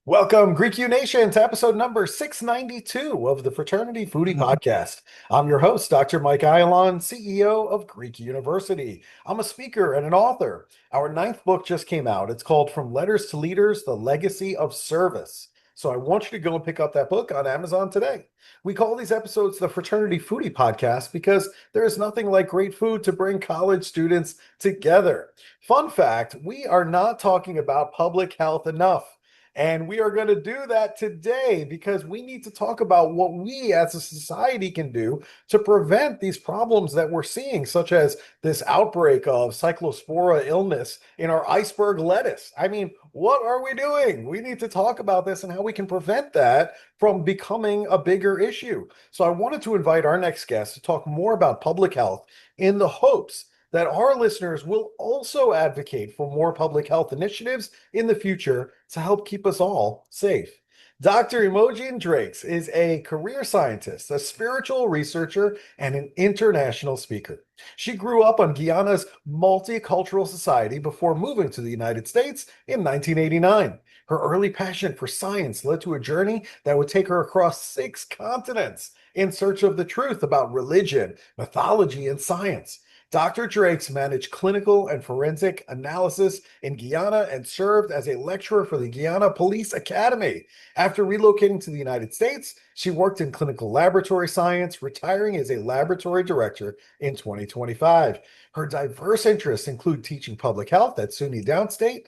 Welcome, Greek U Nation, to episode number 692 of the Fraternity Foodie Podcast. I'm your host, Dr. Mike Ayalon, CEO of Greek University. I'm a speaker and an author. Our ninth book just came out. It's called From Letters to Leaders, The Legacy of Service. So I want you to go and pick up that book on Amazon today. We call these episodes the Fraternity Foodie Podcast because there is nothing like great food to bring college students together. Fun fact, we are not talking about public health enough. And we are going to do that today because we need to talk about what we as a society can do to prevent these problems that we're seeing, such as this outbreak of cyclospora illness in our iceberg lettuce. I mean, what are we doing? We need to talk about this and how we can prevent that from becoming a bigger issue. So I wanted to invite our next guest to talk more about public health in the hopes that our listeners will also advocate for more public health initiatives in the future to help keep us all safe. Dr. Imogene Drakes is a career scientist, a spiritual researcher, and an international speaker. She grew up on Guyana's Multicultural Society before moving to the United States in 1989. Her early passion for science led to a journey that would take her across 6 continents in search of the truth about religion, mythology, and science. Dr. Drakes managed clinical and forensic analysis in Guyana and served as a lecturer for the Guyana Police Academy. After relocating to the United States, she worked in clinical laboratory science, retiring as a laboratory director in 2025. Her diverse interests include teaching public health at SUNY Downstate,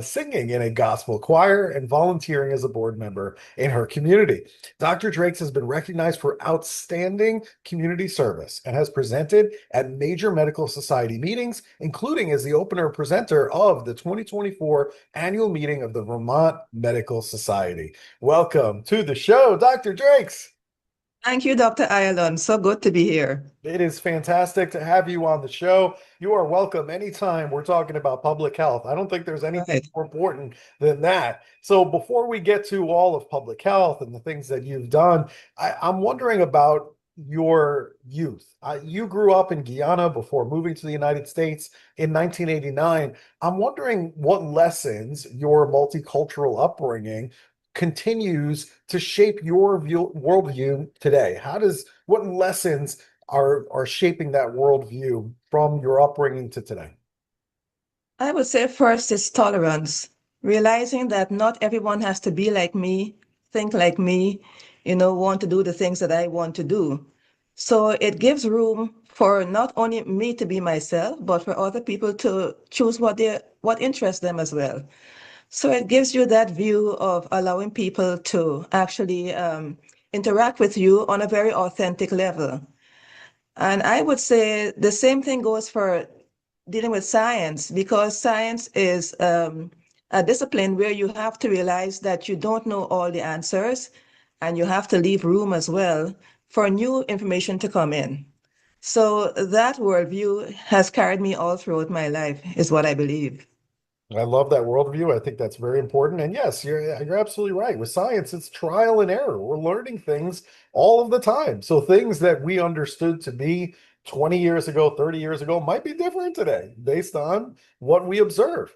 singing in a gospel choir, and volunteering as a board member in her community. Dr. Drakes has been recognized for outstanding community service and has presented at major medical society meetings, including as the opener presenter of the 2024 annual meeting of the Vermont Medical Society. Welcome to the show, Dr. Drakes. Thank you, Dr. Ireland. So good to be here. It is fantastic to have you on the show. You are welcome anytime we're talking about public health. I don't think there's anything more important than that. So before we get to all of public health and the things that you've done, I'm wondering about your youth. You grew up in Guyana before moving to the United States in 1989. I'm wondering what lessons your multicultural upbringing continues to shape your worldview today. What lessons are shaping that worldview from your upbringing to today? I would say first is tolerance, realizing that not everyone has to be like me, think like me, want to do the things that I want to do. So it gives room for not only me to be myself, but for other people to choose what interests them as well. So it gives you that view of allowing people to actually interact with you on a very authentic level. And I would say the same thing goes for dealing with science, because science is a discipline where you have to realize that you don't know all the answers, and you have to leave room as well for new information to come in. So that worldview has carried me all throughout my life, is what I believe. I love that worldview. I think that's very important. And yes, you're absolutely right. With science, it's trial and error. We're learning things all of the time. So things that we understood to be 20 years ago, 30 years ago might be different today based on what we observe.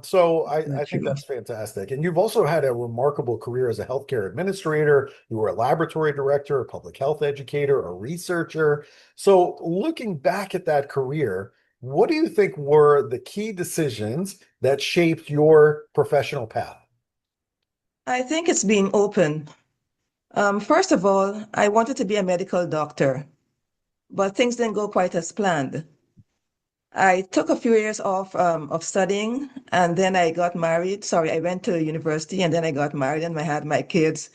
So I think that's fantastic. And you've also had a remarkable career as a healthcare administrator. You were a laboratory director, a public health educator, a researcher. So looking back at that career, what do you think were the key decisions that shaped your professional path? I think it's being open. First of all, I wanted to be a medical doctor, but things didn't go quite as planned. I took a few years off of studying, and then I got married. Sorry, I went to university and then I got married and I had my kids.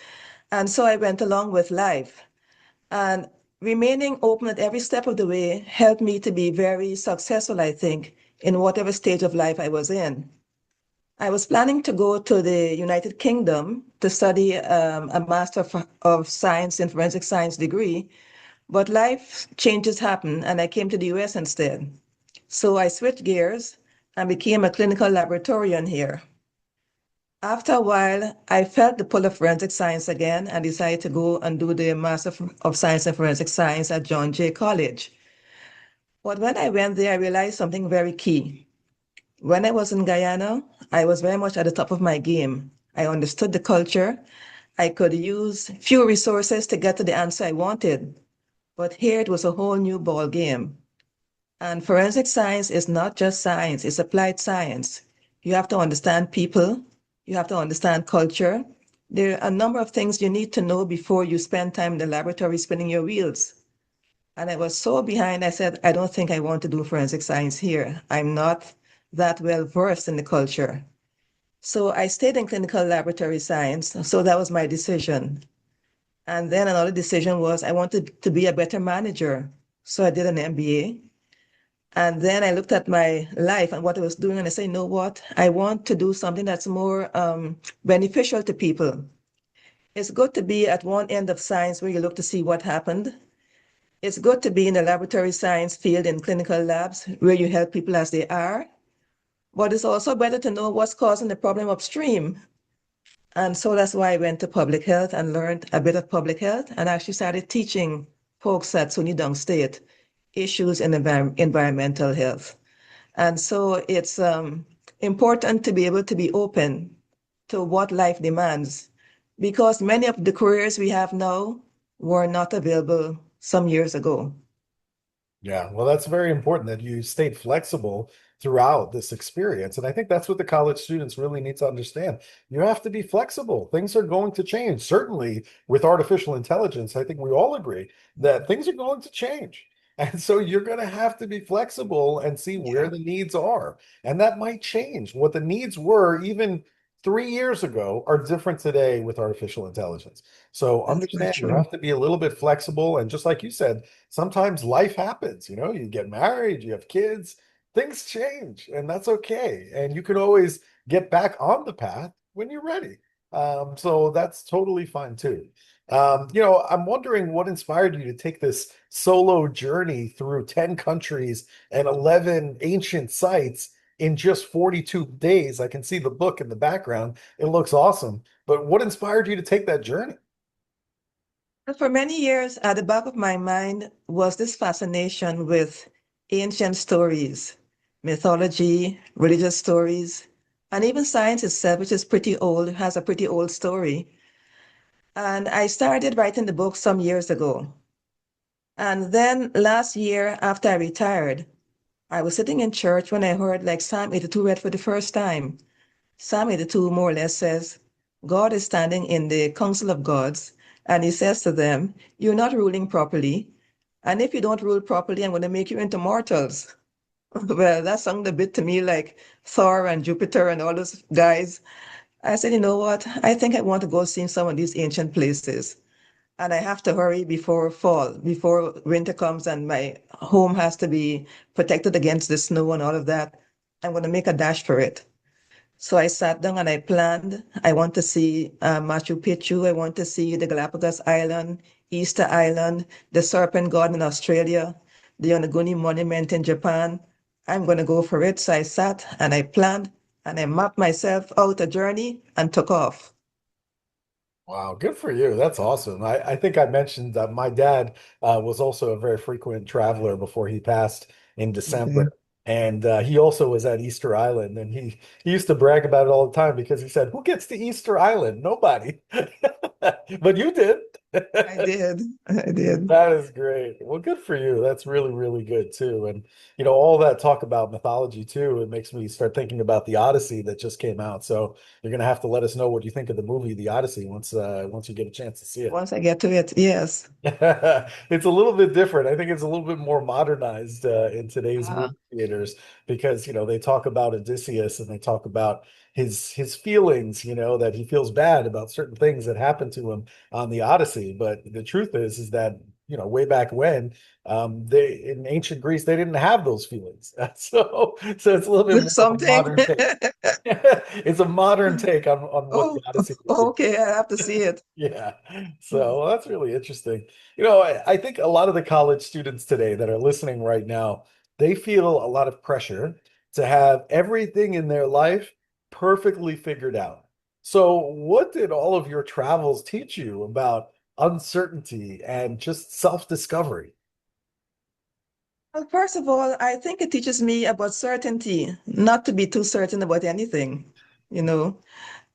And so I went along with life. And remaining open at every step of the way helped me to be very successful, I think, in whatever stage of life I was in. I was planning to go to the United Kingdom to study a Master of Science in Forensic Science degree, but life changes happen and I came to the US instead. So I switched gears and became a clinical laboratorian here. After a while, I felt the pull of forensic science again and decided to go and do the Master of Science in Forensic Science at John Jay College. But when I went there, I realized something very key. When I was in Guyana, I was very much at the top of my game. I understood the culture. I could use few resources to get to the answer I wanted. But here it was a whole new ball game. And forensic science is not just science, it's applied science. You have to understand people, you have to understand culture. There are a number of things you need to know before you spend time in the laboratory spinning your wheels. And I was so behind, I said, I don't think I want to do forensic science here. I'm not that well versed in the culture. So I stayed in clinical laboratory science. So that was my decision. And then another decision was I wanted to be a better manager. So I did an MBA. And then I looked at my life and what I was doing, and I said, you know what? I want to do something that's more beneficial to people. It's good to be at one end of science where you look to see what happened. It's good to be in the laboratory science field in clinical labs where you help people as they are. But it's also better to know what's causing the problem upstream. And so that's why I went to public health and learned a bit of public health and actually started teaching folks at SUNY Downstate issues in environmental health. And so it's important to be able to be open to what life demands because many of the careers we have now were not available some years ago. Yeah, well, that's very important that you stayed flexible throughout this experience. And I think that's what the college students really need to understand. You have to be flexible. Things are going to change. Certainly with artificial intelligence, I think we all agree that things are going to change. And so you're going to have to be flexible and see where Yeah, the needs are. And that might change. What the needs were even 3 years ago are different today with artificial intelligence. So that's very understand you true. have to be a little bit flexible. And just like you said, sometimes life happens, you get married, you have kids, things change, and that's okay. And you can always get back on the path when you're ready. So that's totally fine too. I'm wondering what inspired you to take this solo journey through 10 countries and 11 ancient sites in just 42 days. I can see the book in the background. It looks awesome. But what inspired you to take that journey? For many years, at the back of my mind was this fascination with ancient stories, mythology, religious stories, and even science itself, which is pretty old, has a pretty old story. And I started writing the book some years ago. And then last year, after I retired, I was sitting in church when I heard like Psalm 82 read for the first time. Psalm 82 more or less says, God is standing in the council of gods, and he says to them, you're not ruling properly. And if you don't rule properly, I'm going to make you into mortals. Well, that sounded a bit to me like Thor and Jupiter and all those guys. I said, you know what? I think I want to go see some of these ancient places. And I have to hurry before fall, before winter comes and my home has to be protected against the snow and all of that. I'm going to make a dash for it. So I sat down and I planned. I want to see Machu Picchu. I want to see the Galapagos Island, Easter Island, the Serpent Garden in Australia, the Yonaguni Monument in Japan. I'm going to go for it. So I sat and I planned and I mapped myself out a journey and took off. Wow, good for you. That's awesome. I think I mentioned that my dad was also a very frequent traveler before he passed in Okay. December. And he also was at Easter Island. And he used to brag about it all the time because he said, who gets to Easter Island? Nobody. But you did. I did. I did. That is great. Well, good for you. That's really, really good too. And all that talk about mythology too, it makes me start thinking about the Odyssey that just came out. So you're gonna have to let us know what you think of the movie The Odyssey once you get a chance to see it. Once I get to it, yes. It's a little bit different. I think it's a little bit more modernized in today's Ah, movie theaters because they talk about Odysseus and they talk about his feelings, that he feels bad about certain things that happened to him on the Odyssey. But the truth is that way back when they in ancient Greece they didn't have those feelings. So it's a little bit more of a something. modern take. It's a modern take on what the Oh, Odyssey was. okay. I have to see it. Yeah. So that's really interesting. I think a lot of the college students today that are listening right now, they feel a lot of pressure to have everything in their life perfectly figured out. So, what did all of your travels teach you about uncertainty and just self-discovery? Well, first of all, I think it teaches me about certainty, not to be too certain about anything, you know,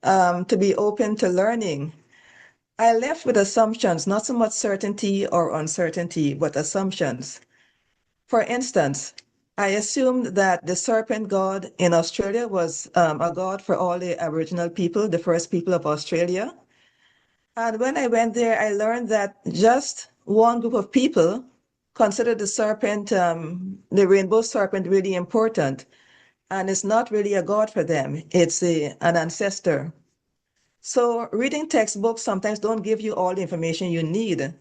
to be open to learning. I left with assumptions, not so much certainty or uncertainty, but assumptions. For instance, I assumed that the serpent god in Australia was a god for all the Aboriginal people, the first people of Australia. And when I went there, I learned that just one group of people considered the serpent, the rainbow serpent, really important. And it's not really a god for them, it's an ancestor. So reading textbooks sometimes don't give you all the information you need.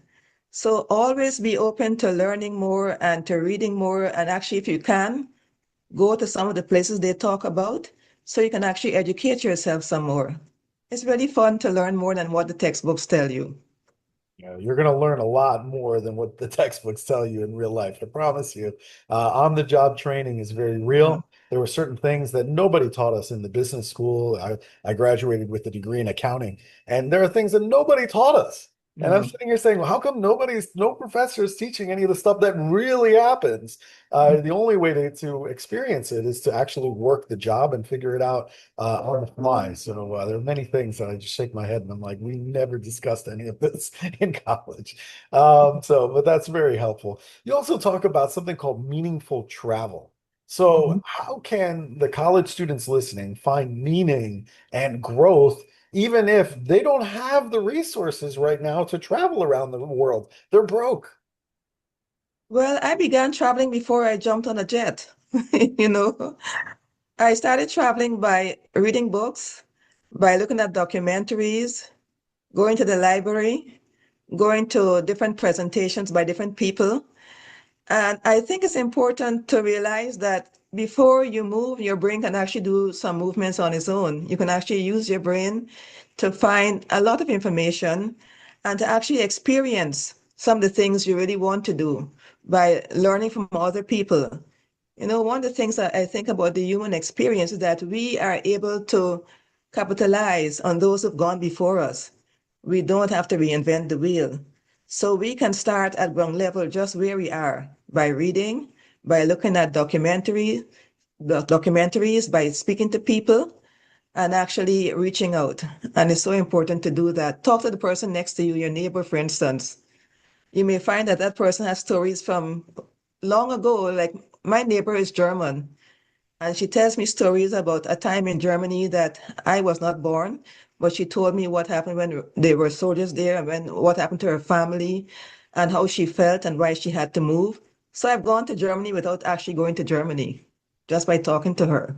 So always be open to learning more and to reading more. And actually, if you can, go to some of the places they talk about so you can actually educate yourself some more. It's really fun to learn more than what the textbooks tell you. You know, you're going to learn a lot more than what the textbooks tell you in real life. I promise you. On-the-job training is very Yeah. real. There were certain things that nobody taught us in the business school. I graduated with a degree in accounting, and there are things that nobody taught us. And I'm No. sitting here saying, well, how come no professor is teaching any of the stuff that really happens? The only way to experience it is to actually work the job and figure it out on the fly. So there are many things that I just shake my head and I'm like, we never discussed any of this in college. But that's very helpful. You also talk about something called meaningful travel. So, Mhm. how can the college students listening find meaning and growth, even if they don't have the resources right now to travel around the world? They're broke. Well, I began traveling before I jumped on a jet. You know, I started traveling by reading books, by looking at documentaries, going to the library, going to different presentations by different people. And I think it's important to realize that before you move, your brain can actually do some movements on its own. You can actually use your brain to find a lot of information and to actually experience some of the things you really want to do by learning from other people. You know, one of the things that I think about the human experience is that we are able to capitalize on those who've gone before us. We don't have to reinvent the wheel. So we can start at ground level just where we are by reading, by looking at documentaries, by speaking to people and actually reaching out. And it's so important to do that. Talk to the person next to you, your neighbor, for instance. You may find that that person has stories from long ago. Like my neighbor is German, and she tells me stories about a time in Germany that I was not born, but she told me what happened when there were soldiers there and what happened to her family and how she felt and why she had to move. So I've gone to Germany without actually going to Germany, just by talking to her.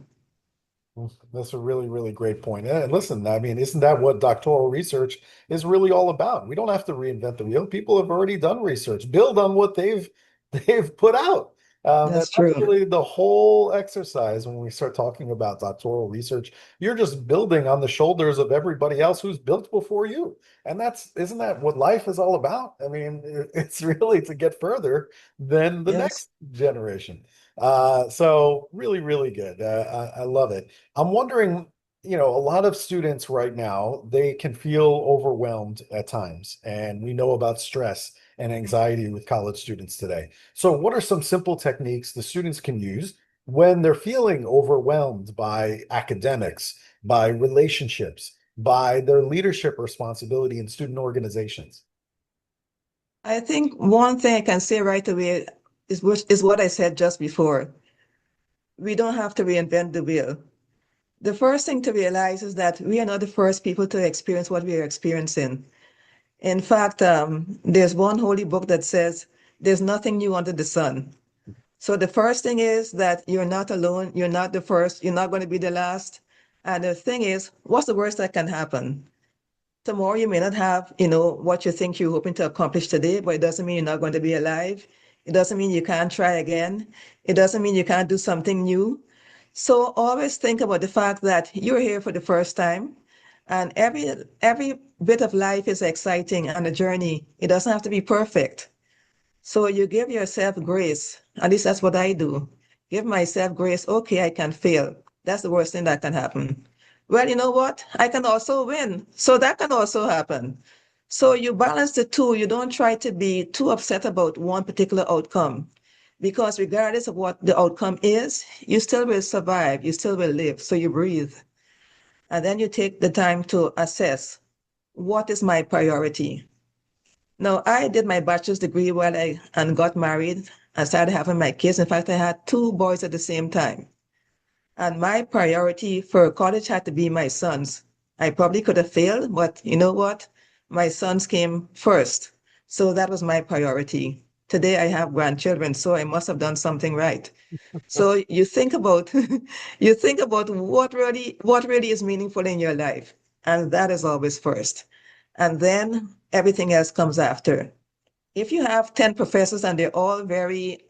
That's a really, really great point. And listen, I mean, isn't that what doctoral research is really all about? We don't have to reinvent the wheel. People have already done research. Build on what they've put out. And That's that's true. really the whole exercise when we start talking about doctoral research. You're just building on the shoulders of everybody else who's built before you. And isn't that what life is all about? I mean, it's really to get further than the Yes. next generation. So really, really good. I love it. I'm wondering, a lot of students right now, they can feel overwhelmed at times, and we know about stress and anxiety with college students today. So, what are some simple techniques the students can use when they're feeling overwhelmed by academics, by relationships, by their leadership responsibility in student organizations? I think one thing I can say right away is what I said just before. We don't have to reinvent the wheel. The first thing to realize is that we are not the first people to experience what we are experiencing. In fact, there's one holy book that says there's nothing new under the sun. So the first thing is that you're not alone. You're not the first. You're not going to be the last. And the thing is, what's the worst that can happen? Tomorrow you may not have, what you think you're hoping to accomplish today, but it doesn't mean you're not going to be alive. It doesn't mean you can't try again. It doesn't mean you can't do something new. So always think about the fact that you're here for the first time, and every bit of life is exciting and a journey. It doesn't have to be perfect. So you give yourself grace. At least that's what I do. Give myself grace. Okay, I can fail. That's the worst thing that can happen. well, you know what? I can also win. So that can also happen. So you balance the two. You don't try to be too upset about one particular outcome because regardless of what the outcome is, you still will survive. You still will live. So you breathe. And then you take the time to assess what is my priority. Now, I did my bachelor's degree while I and got married and started having my kids. In fact, I had two boys at the same time. And my priority for college had to be my sons. I probably could have failed, but you know what? My sons came first. So that was my priority. Today I have grandchildren, so I must have done something right. So you think about you think about what really is meaningful in your life. And that is always first. And then everything else comes after. If you have 10 professors and they're all very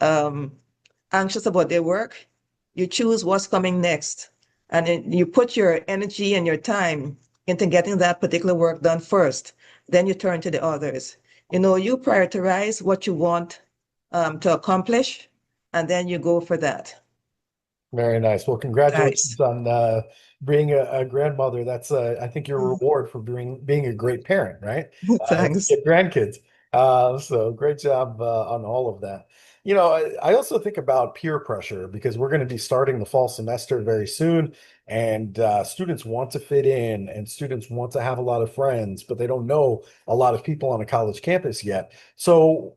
anxious about their work, you choose what's coming next. And then you put your energy and your time into getting that particular work done first. Then you turn to the others. You prioritize what you want to accomplish, and then you go for that. Very nice. Well, Nice. congratulations on being a grandmother. That's I think your reward for being a great parent, right? To Thanks. get grandkids. So great job on all of that. I also think about peer pressure because we're going to be starting the fall semester very soon, and students want to fit in, and students want to have a lot of friends, but they don't know a lot of people on a college campus yet. So,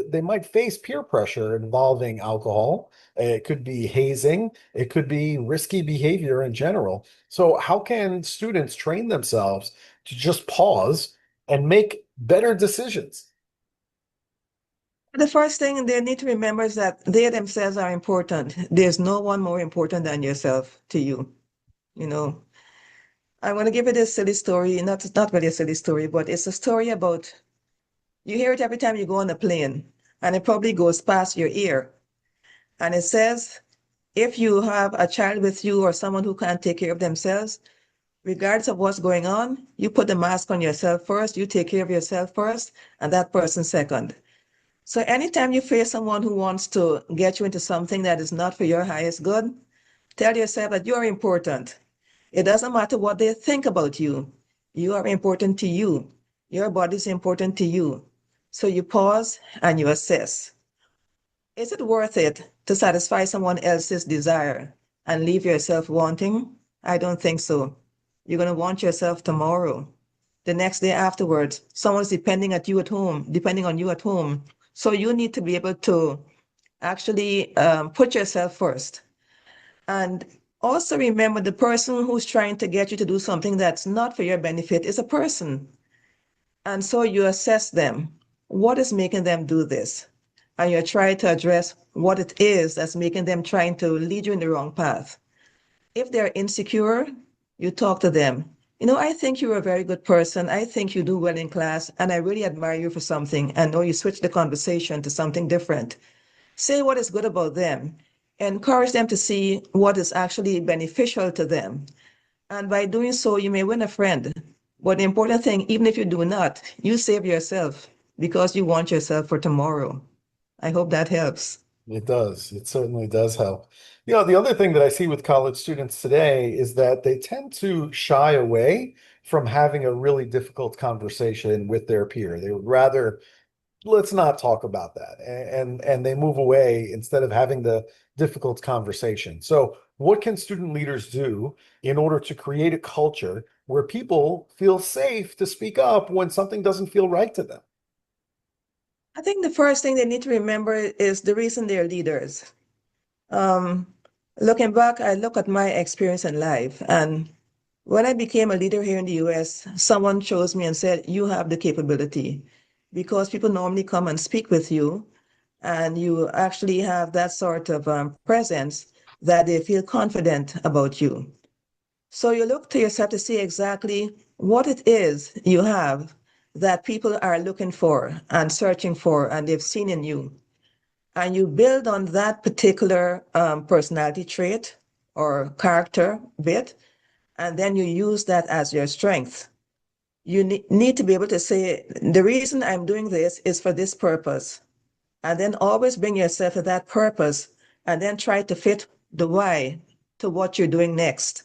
they might face peer pressure involving alcohol. It could be hazing. It could be risky behavior in general. So, how can students train themselves to just pause and make better decisions? The first thing they need to remember is that they themselves are important. There's no one more important than yourself to you. You know, I want to give you this silly story. Not really a silly story, but it's a story about you hear it every time you go on a plane, and it probably goes past your ear. And it says, if you have a child with you or someone who can't take care of themselves, regardless of what's going on, you put the mask on yourself first, you take care of yourself first, and that person second. So anytime you face someone who wants to get you into something that is not for your highest good, tell yourself that you are important. It doesn't matter what they think about you. You are important to you. Your body is important to you. So you pause and you assess. Is it worth it to satisfy someone else's desire and leave yourself wanting? I don't think so. You're going to want yourself tomorrow. The next day afterwards, someone's depending on you at home. So you need to be able to actually put yourself first. And also remember the person who's trying to get you to do something that's not for your benefit is a person. And so you assess them. What is making them do this? And you try to address what it is that's making them trying to lead you in the wrong path. If they're insecure, you talk to them. I think you're a very good person. I think you do well in class, and I really admire you for something. And or you switch the conversation to something different. Say what is good about them. Encourage them to see what is actually beneficial to them. And by doing so, you may win a friend. But the important thing, even if you do not, you save yourself because you want yourself for tomorrow. I hope that helps. It does. It certainly does help. The other thing that I see with college students today is that they tend to shy away from having a really difficult conversation with their peer. They would rather let's not talk about that, and they move away instead of having the difficult conversation. So, what can student leaders do in order to create a culture where people feel safe to speak up when something doesn't feel right to them? I think the first thing they need to remember is the reason they're leaders. Um, Looking back, I look at my experience in life, and when I became a leader here in the US, someone chose me and said, you have the capability. Because people normally come and speak with you, and you actually have that sort of presence that they feel confident about you. So you look to yourself to see exactly what it is you have that people are looking for and searching for, and they've seen in you. And you build on that particular personality trait or character bit, and then you use that as your strength. You need to be able to say, the reason I'm doing this is for this purpose. And then always bring yourself to that purpose and then try to fit the why to what you're doing next.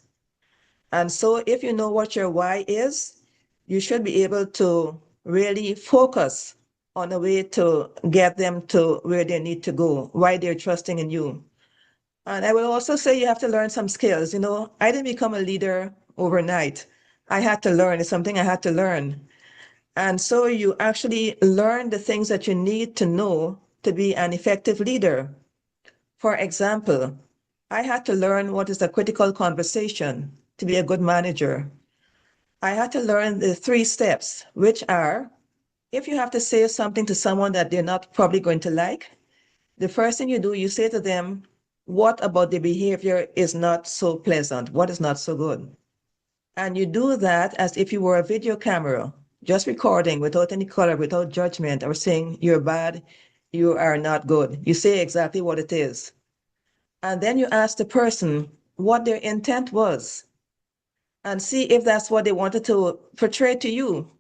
And so if you know what your why is, you should be able to really focus on a way to get them to where they need to go, why they're trusting in you. And I will also say you have to learn some skills. I didn't become a leader overnight. I had to learn. It's something I had to learn. And so you actually learn the things that you need to know to be an effective leader. For example, I had to learn what is a critical conversation to be a good manager. I had to learn the 3 steps, which are if you have to say something to someone that they're not probably going to like, the first thing you do, you say to them, what about the behavior is not so pleasant? What is not so good? And you do that as if you were a video camera, just recording without any color, without judgment, or saying you're bad, you are not good. You say exactly what it is. And then you ask the person what their intent was and see if that's what they wanted to portray to you.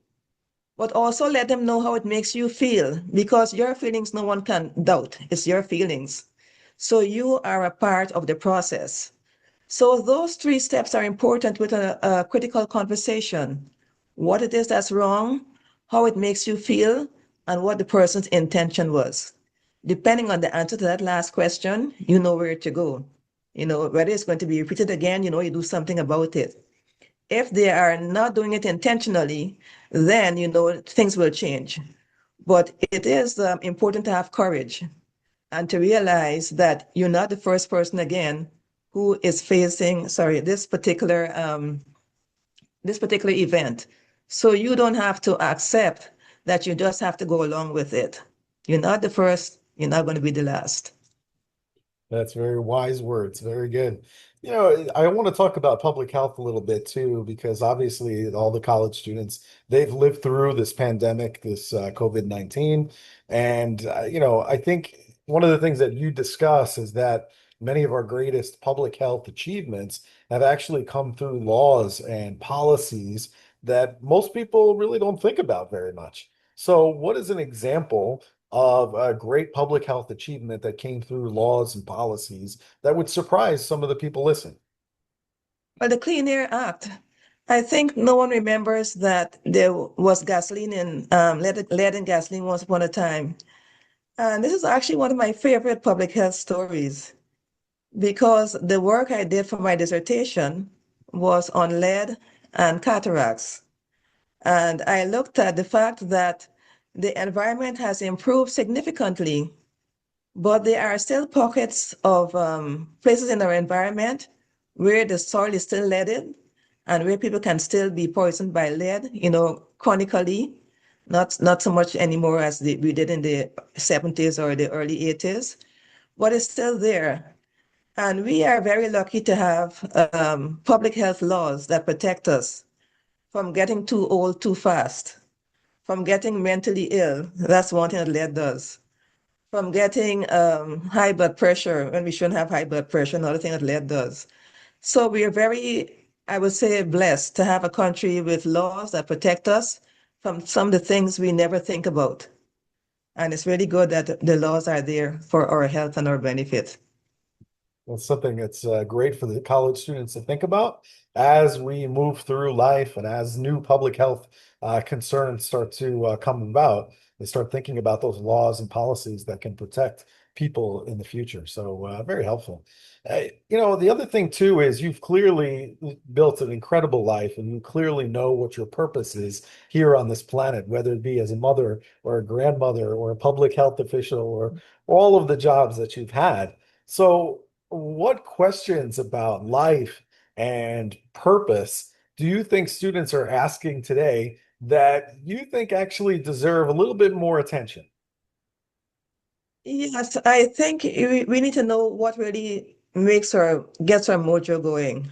But also let them know how it makes you feel, because your feelings no one can doubt. It's your feelings. So you are a part of the process. So those 3 steps are important with a critical conversation. What it is that's wrong, how it makes you feel, and what the person's intention was. Depending on the answer to that last question, you know where to go. Whether it's going to be repeated again, you do something about it. If they are not doing it intentionally, then, things will change. But it is important to have courage and to realize that you're not the first person again who is facing, this particular event. So you don't have to accept that you just have to go along with it. You're not the first, you're not going to be the last. That's very wise words. Very good. I want to talk about public health a little bit too, because obviously all the college students, they've lived through this pandemic, this COVID-19. And, I think one of the things that you discuss is that many of our greatest public health achievements have actually come through laws and policies that most people really don't think about very much. So, what is an example of a great public health achievement that came through laws and policies that would surprise some of the people listening? Well, the Clean Air Act, I think no one remembers that there was gasoline in lead in gasoline once upon a time. And this is actually one of my favorite public health stories because the work I did for my dissertation was on lead and cataracts. And I looked at the fact that the environment has improved significantly, but there are still pockets of places in our environment where the soil is still leaded and where people can still be poisoned by lead, chronically, not so much anymore as we did in the 70s or the early 80s, but it's still there. And we are very lucky to have public health laws that protect us from getting too old too fast, from getting mentally ill. That's one thing that lead does. From getting high blood pressure when we shouldn't have high blood pressure, another thing that lead does. So we are very, I would say, blessed to have a country with laws that protect us from some of the things we never think about. And it's really good that the laws are there for our health and our benefit. It's something that's great for the college students to think about as we move through life and as new public health concerns start to come about. They start thinking about those laws and policies that can protect people in the future. So very helpful. The other thing too is you've clearly built an incredible life and you clearly know what your purpose is here on this planet, whether it be as a mother or a grandmother or a public health official or all of the jobs that you've had. So what questions about life and purpose do you think students are asking today that you think actually deserve a little bit more attention? Yes, I think we need to know what really gets our mojo going.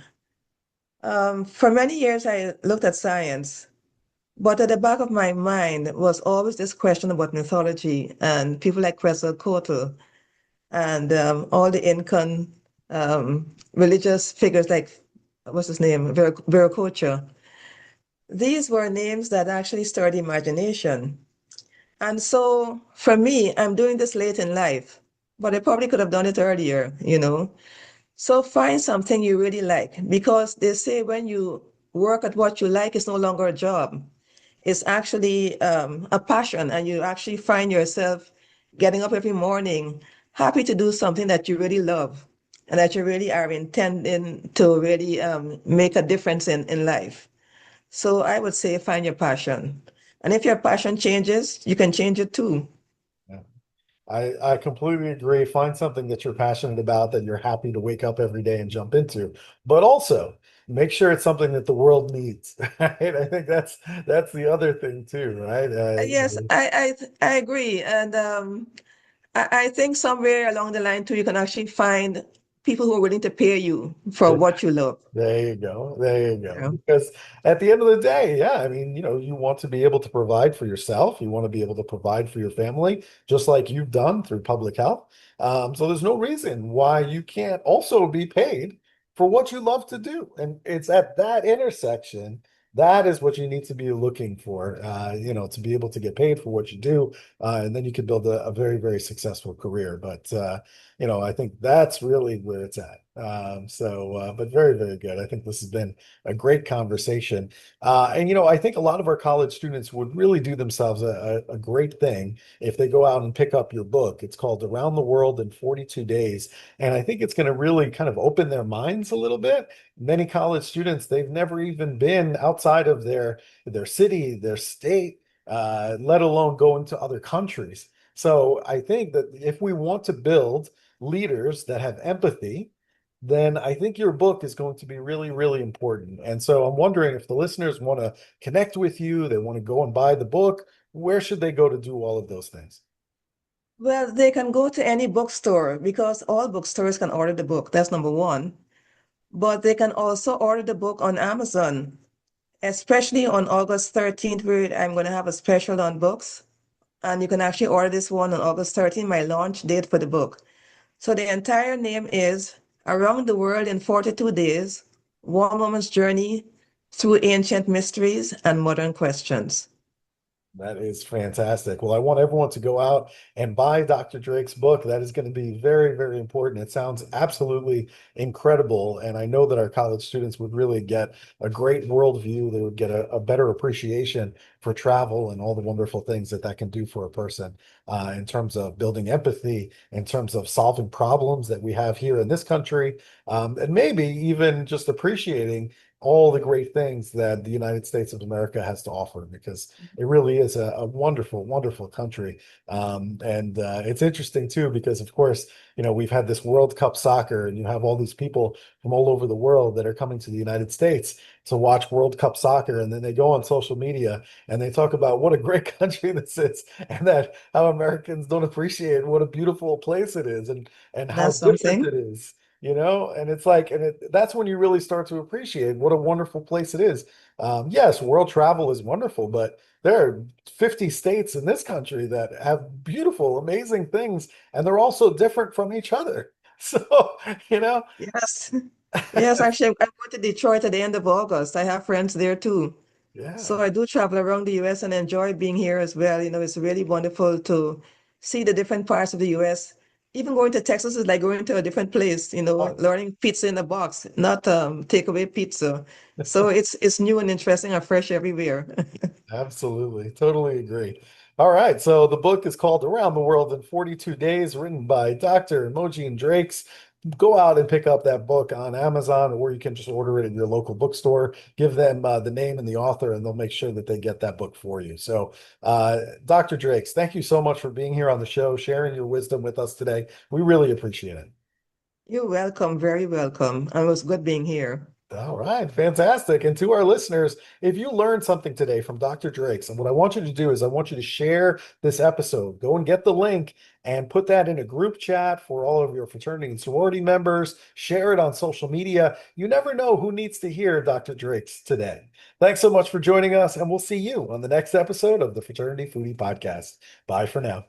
For many years, I looked at science, but at the back of my mind was always this question about mythology and people like Quetzalcoatl and all the Incan religious figures like, what's his name, Viracocha. These were names that actually stirred imagination. And so for me, I'm doing this late in life, but I probably could have done it earlier. So find something you really like because they say when you work at what you like, it's no longer a job. It's actually a passion, and you actually find yourself getting up every morning, happy to do something that you really love and that you really are intending to really make a difference in life. So I would say find your passion. And if your passion changes, you can change it too. Yeah. I completely agree. Find something that you're passionate about, that you're happy to wake up every day and jump into, but also make sure it's something that the world needs, right? I think that's the other thing too, right? Yes, I agree. And I think somewhere along the line too, you can actually find people who are willing to pay you for what you love. There you go. There you go. Yeah. Because at the end of the day, yeah, I mean, you want to be able to provide for yourself. You want to be able to provide for your family, just like you've done through public health. So there's no reason why you can't also be paid for what you love to do. And it's at that intersection, that is what you need to be looking for, to be able to get paid for what you do. And then you could build a very, very successful career. But I think that's really where it's at. But very, very good. I think this has been a great conversation. I think a lot of our college students would really do themselves a great thing if they go out and pick up your book. It's called Around the World in 42 Days. And I think it's going to really kind of open their minds a little bit. Many college students, they've never even been outside of their city, their state, let alone going to other countries. So I think that if we want to build leaders that have empathy, then I think your book is going to be really, really important. And so I'm wondering if the listeners want to connect with you, they want to go and buy the book, where should they go to do all of those things? Well, they can go to any bookstore because all bookstores can order the book. That's number one. But they can also order the book on Amazon, especially on August 13th, where I'm going to have a special on books. And you can actually order this one on August 13th, my launch date for the book. So the entire name is Around the World in 42 Days, One Woman's Journey Through Ancient Mysteries and Modern Questions. That is fantastic. Well, I want everyone to go out and buy Dr. Drake's book. That is going to be very, very important. It sounds absolutely incredible. And I know that our college students would really get a great worldview. They would get a better appreciation for travel and all the wonderful things that that can do for a person in terms of building empathy, in terms of solving problems that we have here in this country, and maybe even just appreciating all the great things that the United States of America has to offer, because it really is a wonderful, wonderful country. And it's interesting too, because of course, we've had this World Cup soccer, and you have all these people from all over the world that are coming to the United States to watch World Cup soccer. And then they go on social media and they talk about what a great country this is, and that how Americans don't appreciate what a beautiful place it is, and how That's different something. it is. And it's like, that's when you really start to appreciate what a wonderful place it is. Yes, world travel is wonderful, but there are 50 states in this country that have beautiful, amazing things, and they're also different from each other. So, you know, Yes. Yes, actually, I'm going to Detroit at the end of August. I have friends there too. So yeah. I do travel around the US and enjoy being here as well. It's really wonderful to see the different parts of the US. Even going to Texas is like going to a different place, learning pizza in a box, not takeaway pizza. So it's new and interesting and fresh everywhere. Absolutely. Totally agree. All right. So the book is called Around the World in 42 Days, written by Dr. Imogene Drakes. Go out and pick up that book on Amazon, or you can just order it in your local bookstore. Give them the name and the author, and they'll make sure that they get that book for you. So, Dr. Drakes, thank you so much for being here on the show, sharing your wisdom with us today. We really appreciate it. You're welcome, very welcome. And it was good being here. All right, fantastic. And to our listeners, if you learned something today from Dr. Drakes, and what I want you to do is I want you to share this episode. Go and get the link and put that in a group chat for all of your fraternity and sorority members. Share it on social media. You never know who needs to hear Dr. Drakes today. Thanks so much for joining us, and we'll see you on the next episode of the Fraternity Foodie Podcast. Bye for now.